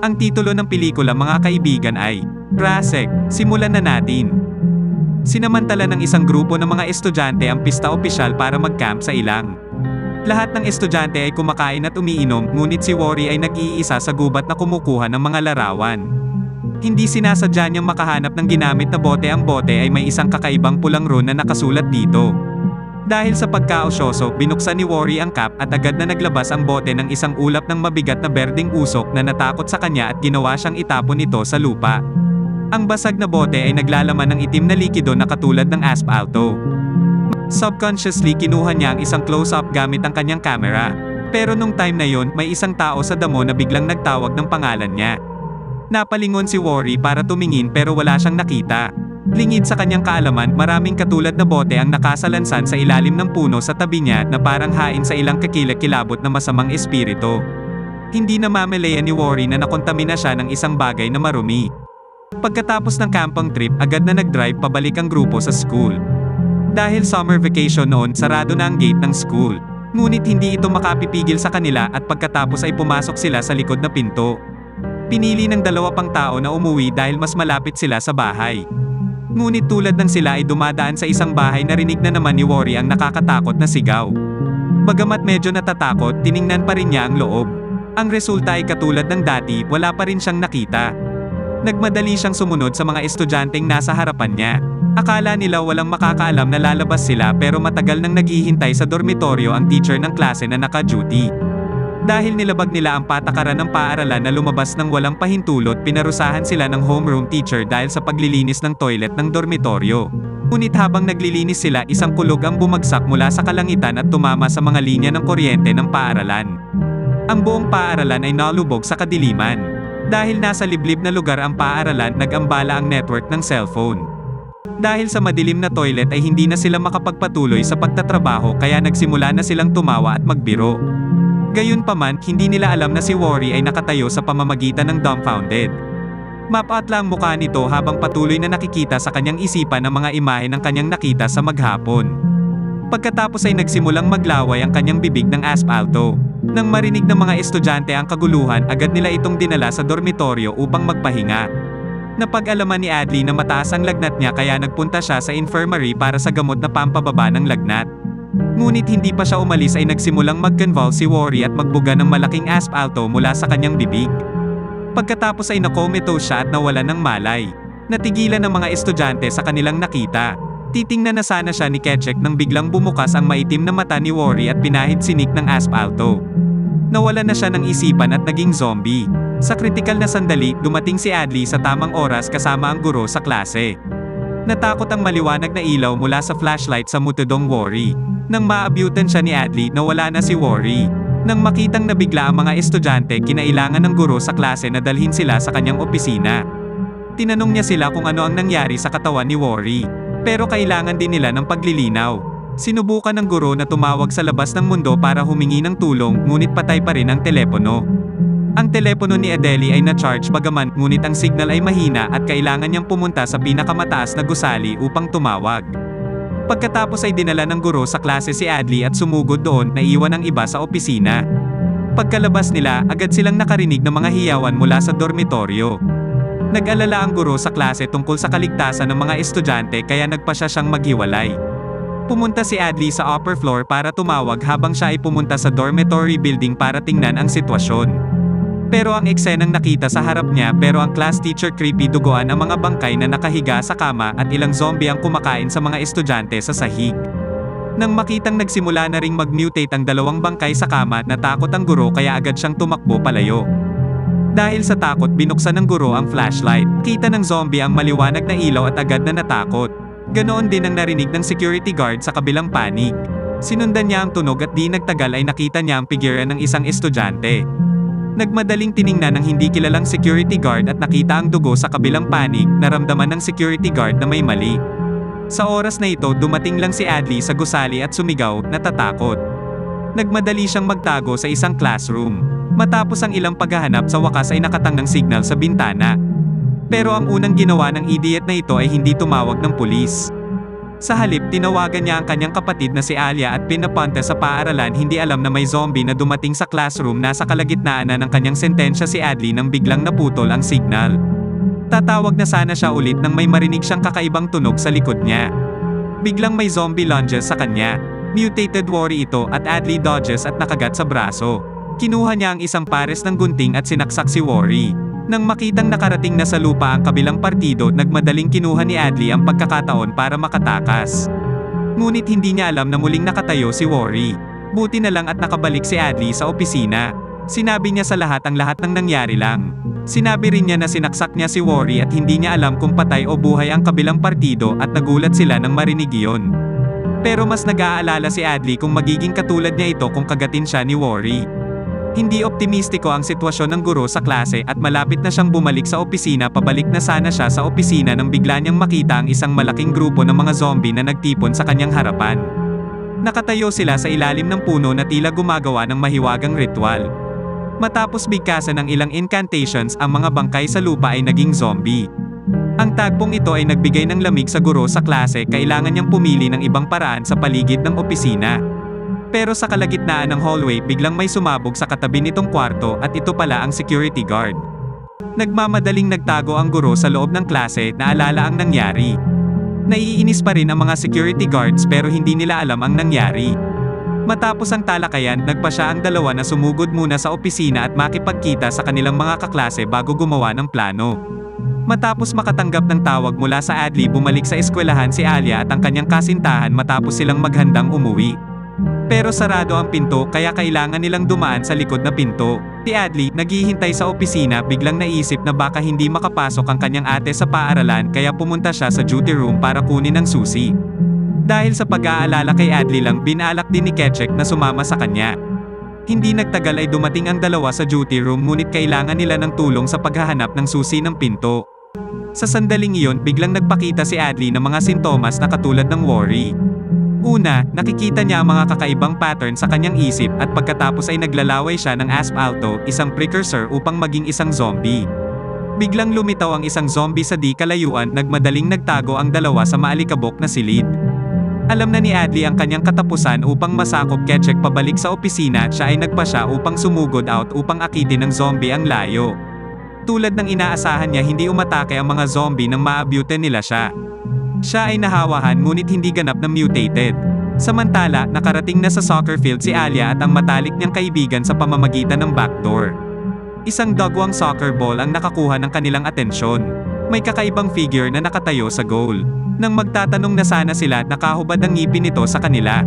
Ang titulo ng pelikula mga kaibigan ay, Prasek, simulan na natin. Sinamantala ng isang grupo ng mga estudyante ang pista opisyal para mag-camp sa ilang. Lahat ng estudyante ay kumakain at umiinom, ngunit si Worry ay nag-iisa sa gubat na kumukuha ng mga larawan. Hindi sinasadya niyang makahanap ng ginamit na bote. Ang bote ay may isang kakaibang pulang rune na nakasulat dito. Dahil sa pagkaosyoso, binuksan ni Worry ang cap at agad na naglabas ang bote ng isang ulap ng mabigat na berdeng usok na natakot sa kanya at ginawa siyang itapon ito sa lupa. Ang basag na bote ay naglalaman ng itim na likido na katulad ng aspalto. Subconsciously kinuha niya ang isang close-up gamit ang kanyang camera. Pero nung time na yon, may isang tao sa damo na biglang nagtawag ng pangalan niya. Napalingon si Worry para tumingin pero wala siyang nakita. Lingid sa kanyang kaalaman, maraming katulad na bote ang nakasalansan sa ilalim ng puno sa tabi niya na parang hain sa ilang kakilakilabot na masamang espiritu. Hindi na mamalayan ni Worry na nakontamina siya ng isang bagay na marumi. Pagkatapos ng camping trip, agad na nag-drive pabalik ang grupo sa school. Dahil summer vacation noon, sarado na ang gate ng school. Ngunit hindi ito makapipigil sa kanila at pagkatapos ay pumasok sila sa likod na pinto. Pinili ng dalawa pang tao na umuwi dahil mas malapit sila sa bahay. Ngunit tulad ng sila ay dumadaan sa isang bahay, narinig na naman ni Worry ang nakakatakot na sigaw. Bagamat medyo natatakot, tiningnan pa rin niya ang loob. Ang resulta ay katulad ng dati, wala pa rin siyang nakita. Nagmadali siyang sumunod sa mga estudyanteng nasa harapan niya. Akala nila walang makakaalam na lalabas sila pero matagal nang naghihintay sa dormitoryo ang teacher ng klase na naka-duty. Dahil nilabag nila ang patakaran ng paaralan na lumabas ng walang pahintulot, pinarusahan sila ng homeroom teacher dahil sa paglilinis ng toilet ng dormitoryo. Ngunit habang naglilinis sila, isang kulog ang bumagsak mula sa kalangitan at tumama sa mga linya ng kuryente ng paaralan. Ang buong paaralan ay nalubog sa kadiliman. Dahil nasa liblib na lugar ang paaralan, nag-ambala ang network ng cellphone. Dahil sa madilim na toilet ay hindi na sila makapagpatuloy sa pagtatrabaho kaya nagsimula na silang tumawa at magbiro. Gayunpaman, hindi nila alam na si Worry ay nakatayo sa pamamagitan ng dumbfounded. Mapatla ang mukha nito habang patuloy na nakikita sa kanyang isipan ang mga imahe ng kanyang nakita sa maghapon. Pagkatapos ay nagsimulang maglaway ang kanyang bibig ng aspalto. Nang marinig ng mga estudyante ang kaguluhan, agad nila itong dinala sa dormitoryo upang magpahinga. Napag-alaman ni Adley na mataas ang lagnat niya kaya nagpunta siya sa infirmary para sa gamot na pampababa ng lagnat. Ngunit hindi pa siya umalis ay nagsimulang mag-convulse si Worry at magbuga ng malaking aspalto mula sa kanyang bibig. Pagkatapos ay nakomatose siya at nawalan ng malay. Natigilan ng mga estudyante sa kanilang nakita. Titingnan na sana siya ni Ketchek nang biglang bumukas ang maitim na mata ni Worry at pinahid sinik ng aspalto. Nawalan na siya ng isipan at naging zombie. Sa kritikal na sandali, dumating si Adley sa tamang oras kasama ang guro sa klase. Natakot ang maliwanag na ilaw mula sa flashlight sa mutudong Worry. Nang maabyutan siya ni Adley, nawala na si Worry. Nang makitang nabigla ang mga estudyante, kinailangan ng guro sa klase na dalhin sila sa kanyang opisina. Tinanong niya sila kung ano ang nangyari sa katawan ni Worry. Pero kailangan din nila ng paglilinaw. Sinubukan ng guro na tumawag sa labas ng mundo para humingi ng tulong, ngunit patay pa rin ang telepono. Ang telepono ni Adele ay na-charge bagaman, ngunit ang signal ay mahina at kailangan niyang pumunta sa pinakamataas na gusali upang tumawag. Pagkatapos ay dinala ng guro sa klase si Adley at sumugod doon, naiwan ang iba sa opisina. Pagkalabas nila, agad silang nakarinig ng mga hiyawan mula sa dormitoryo. Nag-alala ang guro sa klase tungkol sa kaligtasan ng mga estudyante kaya nagpasya siyang maghiwalay. Pumunta si Adley sa upper floor para tumawag habang siya ay pumunta sa dormitory building para tingnan ang sitwasyon. Pero ang eksenang nakita sa harap niya, pero ang class teacher creepy, duguan ang mga bangkay na nakahiga sa kama at ilang zombie ang kumakain sa mga estudyante sa sahig. Nang makitang nagsimula na ring mag-mutate ang dalawang bangkay sa kama, natakot ang guro kaya agad siyang tumakbo palayo. Dahil sa takot, binuksan ng guro ang flashlight. Kita ng zombie ang maliwanag na ilaw at agad na natakot. Ganoon din ang narinig ng security guard sa kabilang panig. Sinundan niya ang tunog at di nagtagal ay nakita niya ang figuran ng isang estudyante. Nagmadaling tiningnan ng hindi kilalang security guard at nakita ang dugo sa kabilang panig, naramdaman ng security guard na may mali. Sa oras na ito, dumating lang si Adley sa gusali at sumigaw, natatakot. Nagmadali siyang magtago sa isang classroom. Matapos ang ilang paghahanap, sa wakas ay nakatang ng signal sa bintana. Pero ang unang ginawa ng idiot na ito ay hindi tumawag ng pulis. Sa halip, tinawagan niya ang kanyang kapatid na si Alia at pinapunta sa paaralan. Hindi alam na may zombie na dumating sa classroom. Nasa kalagitnaan na ng kanyang sentensya si Adli nang biglang naputol ang signal. Tatawag na sana siya ulit nang may marinig siyang kakaibang tunog sa likod niya. Biglang may zombie lunges sa kanya. Mutated Worry ito at Adli dodges at nakagat sa braso. Kinuha niya ang isang pares ng gunting at sinaksak si Worry. Nang makitang nakarating na sa lupa ang kabilang partido, nagmadaling kinuha ni Adli ang pagkakataon para makatakas. Ngunit hindi niya alam na muling nakatayo si Worry. Buti na lang at nakabalik si Adli sa opisina. Sinabi niya sa lahat ang lahat ng nangyari lang. Sinabi rin niya na sinaksak niya si Worry at hindi niya alam kung patay o buhay ang kabilang partido at nagulat sila nang marinig iyon. Pero mas nag-aalala si Adli kung magiging katulad niya ito kung kagatin siya ni Worry. Hindi optimistiko ang sitwasyon ng guro sa klase at malapit na siyang bumalik sa opisina. Pabalik na sana siya sa opisina nang bigla niyang makita ang isang malaking grupo ng mga zombie na nagtipon sa kanyang harapan. Nakatayo sila sa ilalim ng puno na tila gumagawa ng mahiwagang ritual. Matapos bigkasan ng ilang incantations, ang mga bangkay sa lupa ay naging zombie. Ang tagpong ito ay nagbigay ng lamig sa guro sa klase. Kailangan niyang pumili ng ibang paraan sa paligid ng opisina. Pero sa kalagitnaan ng hallway, biglang may sumabog sa katabi nitong kwarto at ito pala ang security guard. Nagmamadaling nagtago ang guro sa loob ng klase. Naalala ang nangyari. Naiinis pa rin ang mga security guards pero hindi nila alam ang nangyari. Matapos ang talakayan, nagpa siya ang dalawa na sumugod muna sa opisina at makipagkita sa kanilang mga kaklase bago gumawa ng plano. Matapos makatanggap ng tawag mula sa Adli, bumalik sa eskwelahan si Alia at ang kanyang kasintahan matapos silang maghandang umuwi. Pero sarado ang pinto kaya kailangan nilang dumaan sa likod na pinto. Si Adli, naghihintay sa opisina, biglang naisip na baka hindi makapasok ang kanyang ate sa paaralan kaya pumunta siya sa duty room para kunin ang susi. Dahil sa pag-aalala kay Adli lang, binalak din ni Ketchek na sumama sa kanya. Hindi nagtagal ay dumating ang dalawa sa duty room ngunit kailangan nila ng tulong sa paghahanap ng susi ng pinto. Sa sandaling iyon, biglang nagpakita si Adli ng mga sintomas na katulad ng worry. Una, nakikita niya ang mga kakaibang pattern sa kanyang isip at pagkatapos ay naglalaway siya ng asfalto, isang precursor upang maging isang zombie. Biglang lumitaw ang isang zombie sa di kalayuan, nagmadaling nagtago ang dalawa sa maalikabok na silid. Alam na ni Adli ang kanyang katapusan upang masakop Ketchek pabalik sa opisina, siya ay nagpasya upang sumugod out upang akitin ng zombie ang layo. Tulad ng inaasahan niya, hindi umatake ang mga zombie nang maabute nila siya. Siya ay nahawahan ngunit hindi ganap na mutated. Samantala, nakarating na sa soccer field si Alia at ang matalik niyang kaibigan sa pamamagitan ng backdoor. Isang dagwang soccer ball ang nakakuha ng kanilang atensyon. May kakaibang figure na nakatayo sa goal. Nang magtatanong na sana sila, nakahubad ang ngipin nito sa kanila.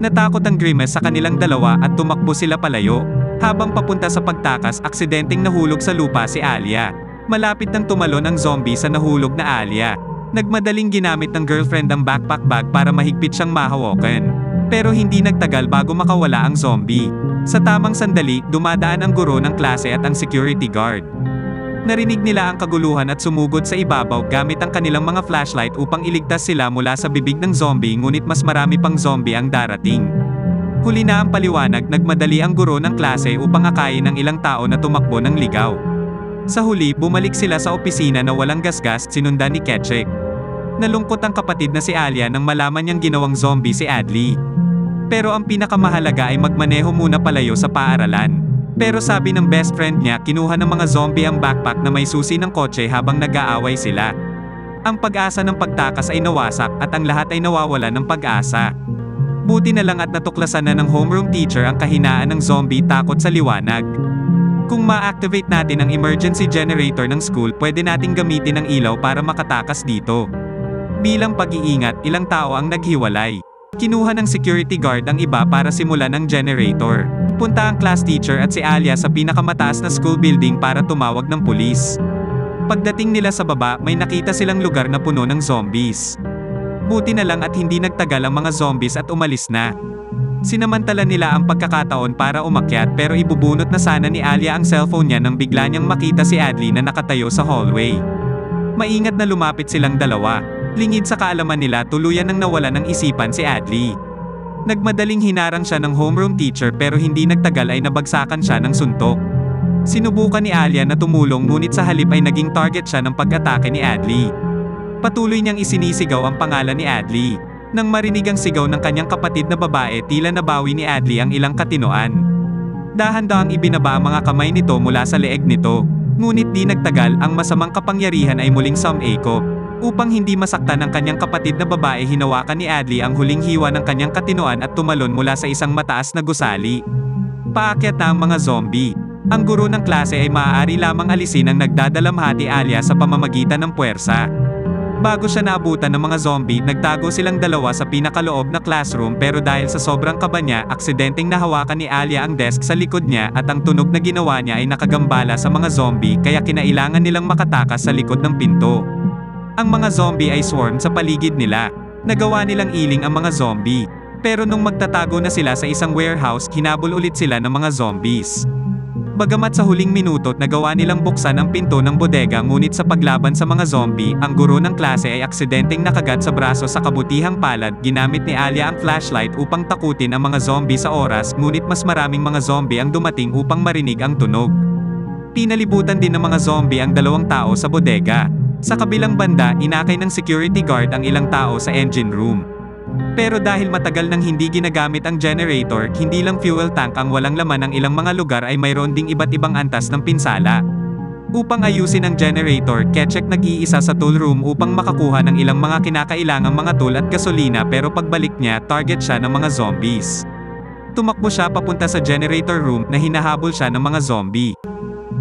Natakot ang Grimace sa kanilang dalawa at tumakbo sila palayo. Habang papunta sa pagtakas, aksidenteng nahulog sa lupa si Alia. Malapit nang tumalon ang zombie sa nahulog na Alia. Nagmadaling ginamit ng girlfriend ang backpack bag para mahigpit siyang mahawakan. Pero hindi nagtagal bago makawala ang zombie. Sa tamang sandali, dumadaan ang guro ng klase at ang security guard. Narinig nila ang kaguluhan at sumugod sa ibabaw gamit ang kanilang mga flashlight upang iligtas sila mula sa bibig ng zombie, ngunit mas marami pang zombie ang darating. Huli na ang paliwanag, nagmadali ang guro ng klase upang akayin ng ilang tao na tumakbo ng ligaw. Sa huli, bumalik sila sa opisina na walang gasgas, sinundan ni Ketchek. Nalungkot ang kapatid na si Alia nang malaman niyang ginawang zombie si Adli. Pero ang pinakamahalaga ay magmaneho muna palayo sa paaralan. Pero sabi ng best friend niya, kinuha ng mga zombie ang backpack na may susi ng kotse habang nag-aaway sila. Ang pag-asa ng pagtakas ay nawasak at ang lahat ay nawawala ng pag-asa. Buti na lang at natuklasan na ng homeroom teacher ang kahinaan ng zombie, takot sa liwanag. Kung ma-activate natin ang emergency generator ng school, pwede nating gamitin ang ilaw para makatakas dito. Bilang pag-iingat, ilang tao ang naghiwalay. Kinuha ng security guard ang iba para simulan ang generator. Punta ang class teacher at si Alia sa pinakamataas na school building para tumawag ng pulis. Pagdating nila sa baba, may nakita silang lugar na puno ng zombies. Buti na lang at hindi nagtagal ang mga zombies at umalis na. Sinamantala nila ang pagkakataon para umakyat, pero ibubunot na sana ni Alia ang cellphone niya nang bigla niyang makita si Adli na nakatayo sa hallway. Maingat na lumapit silang dalawa. Lingid sa kaalaman nila, tuluyan nang nawala ng isipan si Adli. Nagmadaling hinarang siya ng homeroom teacher pero hindi nagtagal ay nabagsakan siya ng suntok. Sinubukan ni Alia na tumulong ngunit sa halip ay naging target siya ng pag-atake ni Adli. Patuloy niyang isinisigaw ang pangalan ni Adley. Nang marinig ang sigaw ng kanyang kapatid na babae, tila nabawi ni Adley ang ilang katinoan. Dahan-dahang ibinaba ang mga kamay nito mula sa leeg nito. Ngunit di nagtagal, ang masamang kapangyarihan ay muling sumekop. Upang hindi masaktan ang kanyang kapatid na babae, hinawakan ni Adley ang huling hiwa ng kanyang katinoan at tumalon mula sa isang mataas na gusali. Paakyat na ang mga zombie. Ang guro ng klase ay maaari lamang alisin ang nagdadalamhati Alia sa pamamagitan ng puwersa. Bago siya naabutan ng mga zombie, nagtago silang dalawa sa pinakaloob na classroom, pero dahil sa sobrang kaba niya, aksidenteng nahawakan ni Alia ang desk sa likod niya at ang tunog na ginawa niya ay nakagambala sa mga zombie, kaya kinailangan nilang makatakas sa likod ng pinto. Ang mga zombie ay swarm sa paligid nila. Nagawa nilang iling ang mga zombie. Pero nung magtatago na sila sa isang warehouse, hinabol ulit sila ng mga zombies. Bagamat sa huling minuto nagawa nilang buksan ang pinto ng bodega, ngunit sa paglaban sa mga zombie, ang guro ng klase ay aksidenteng nakagat sa braso. Sa kabutihang palad, ginamit ni Alia ang flashlight upang takutin ang mga zombie sa oras, ngunit mas maraming mga zombie ang dumating upang marinig ang tunog. Pinalibutan din ng mga zombie ang dalawang tao sa bodega. Sa kabilang banda, inakay ng security guard ang ilang tao sa engine room. Pero dahil matagal nang hindi ginagamit ang generator, hindi lang fuel tank ang walang laman, ng ilang mga lugar ay mayroon ding iba't ibang antas ng pinsala. Upang ayusin ang generator, Ketchek nag-iisa sa tool room upang makakuha ng ilang mga kinakailangang mga tool at gasolina, pero pagbalik niya, target siya ng mga zombies. Tumakbo siya papunta sa generator room na hinahabol siya ng mga zombie.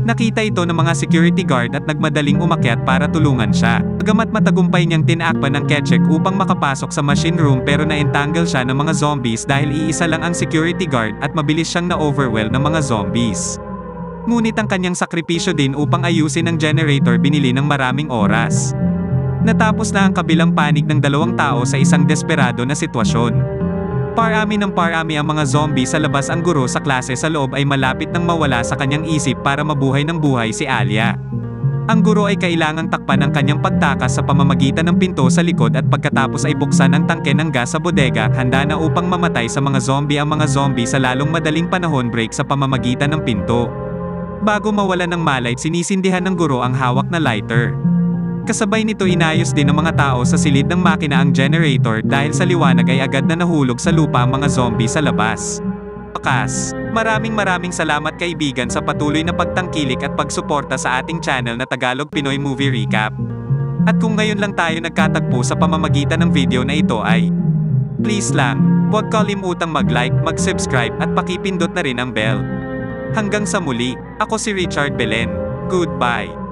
Nakita ito ng mga security guard at nagmadaling umakyat para tulungan siya. Bagamat matagumpay niyang tinakpan ng Ketchek upang makapasok sa machine room, pero na-entangle siya ng mga zombies dahil iisa lang ang security guard at mabilis siyang na-overwhelm ng mga zombies. Ngunit ang kanyang sakripisyo din upang ayusin ang generator binili ng maraming oras. Natapos na ang kabilang panig ng dalawang tao sa isang desperado na sitwasyon. Parami ng parami ang mga zombie sa labas. Ang guro sa klase sa loob ay malapit nang mawala sa kanyang isip para mabuhay ng buhay si Alia. Ang guro ay kailangang takpan ang kanyang pagtakas sa pamamagitan ng pinto sa likod, at pagkatapos ay buksan ang tangke ng gas sa bodega, handa na upang mamatay sa mga zombie. Ang mga zombie sa lalong madaling panahon break sa pamamagitan ng pinto. Bago mawalan ng malay, sinisindihan ng guro ang hawak na lighter. Kasabay nito, inayos din ng mga tao sa silid ng makina ang generator. Dahil sa liwanag ay agad na nahulog sa lupa ang mga zombie sa labas. Pakas, maraming salamat kaibigan sa patuloy na pagtangkilik at pagsuporta sa ating channel na Tagalog Pinoy Movie Recap. At kung ngayon lang tayo nagkatagpo sa pamamagitan ng video na ito ay please lang, huwag kalimutang mag-like, mag-subscribe at pakipindot na rin ang bell. Hanggang sa muli, ako si Richard Belen. Goodbye.